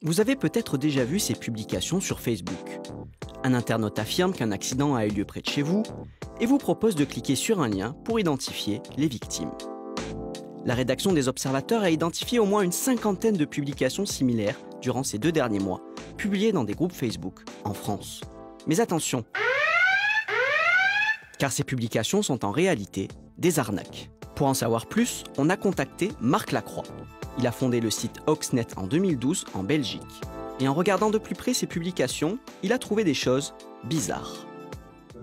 Vous avez peut-être déjà vu ces publications sur Facebook. Un internaute affirme qu'un accident a eu lieu près de chez vous et vous propose de cliquer sur un lien pour identifier les victimes. La rédaction des Observateurs a identifié au moins une cinquantaine de publications similaires durant ces 2 derniers mois, publiées dans des groupes Facebook en France. Mais attention, car ces publications sont en réalité des arnaques. Pour en savoir plus, on a contacté Marc Lacroix. Il a fondé le site Hoaxnet en 2012 en Belgique. Et en regardant de plus près ses publications, il a trouvé des choses bizarres.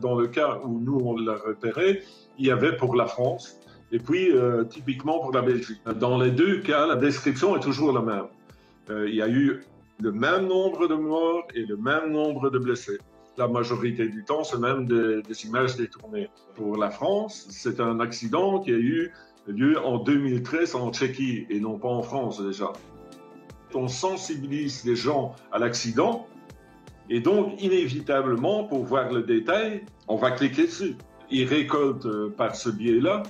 Dans le cas où nous on l'a repéré, il y avait pour la France et puis typiquement pour la Belgique. Dans les deux cas, la description est toujours la même. Il y a eu le même nombre de morts et le même nombre de blessés. La majorité du temps, c'est même des images détournées. Pour la France, c'est un accident qui a eu lieu en 2013 en Tchéquie et non pas en France déjà. On sensibilise les gens à l'accident et donc inévitablement, pour voir le détail, on va cliquer dessus. Ils récoltent par ce biais-là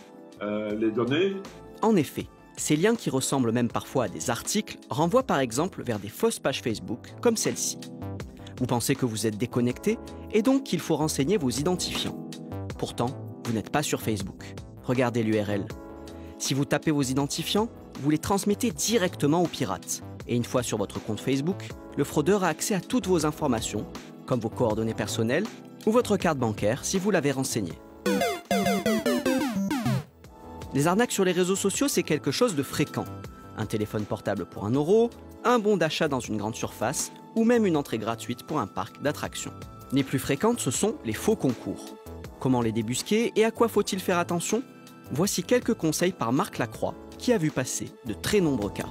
les données. En effet, ces liens qui ressemblent même parfois à des articles renvoient par exemple vers des fausses pages Facebook comme celle-ci. Vous pensez que vous êtes déconnecté et donc qu'il faut renseigner vos identifiants. Pourtant, vous n'êtes pas sur Facebook. Regardez l'URL. Si vous tapez vos identifiants, vous les transmettez directement aux pirates. Et une fois sur votre compte Facebook, le fraudeur a accès à toutes vos informations, comme vos coordonnées personnelles ou votre carte bancaire si vous l'avez renseignée. Les arnaques sur les réseaux sociaux, c'est quelque chose de fréquent. Un téléphone portable pour 1 €, un bon d'achat dans une grande surface ou même une entrée gratuite pour un parc d'attractions. Les plus fréquentes, ce sont les faux concours. Comment les débusquer et à quoi faut-il faire attention? Voici quelques conseils par Marc Lacroix, qui a vu passer de très nombreux cas.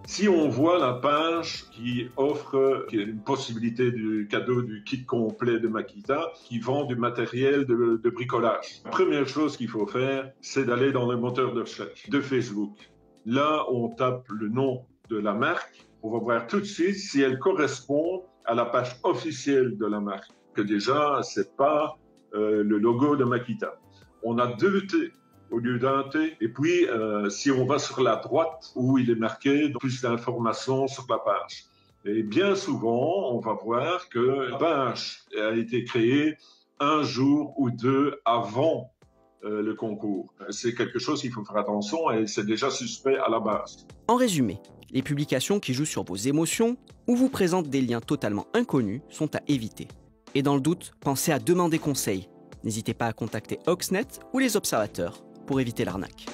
Si on voit la page qui offre une possibilité du cadeau du kit complet de Makita, qui vend du matériel de bricolage, la première chose qu'il faut faire, c'est d'aller dans le moteur de recherche de Facebook. Là, on tape le nom de la marque. On va voir tout de suite si elle correspond à la page officielle de la marque. Que déjà, c'est pas le logo de Makita. On a 2 T au lieu d'un T. Et puis, si on va sur la droite, où il est marqué plus d'informations sur la page. Et bien souvent, on va voir que la page a été créée 1 jour ou 2 avant le concours. C'est quelque chose qu'il faut faire attention et c'est déjà suspect à la base. En résumé, les publications qui jouent sur vos émotions ou vous présentent des liens totalement inconnus sont à éviter. Et dans le doute, pensez à demander conseil. N'hésitez pas à contacter Hoaxnet ou les Observateurs pour éviter l'arnaque.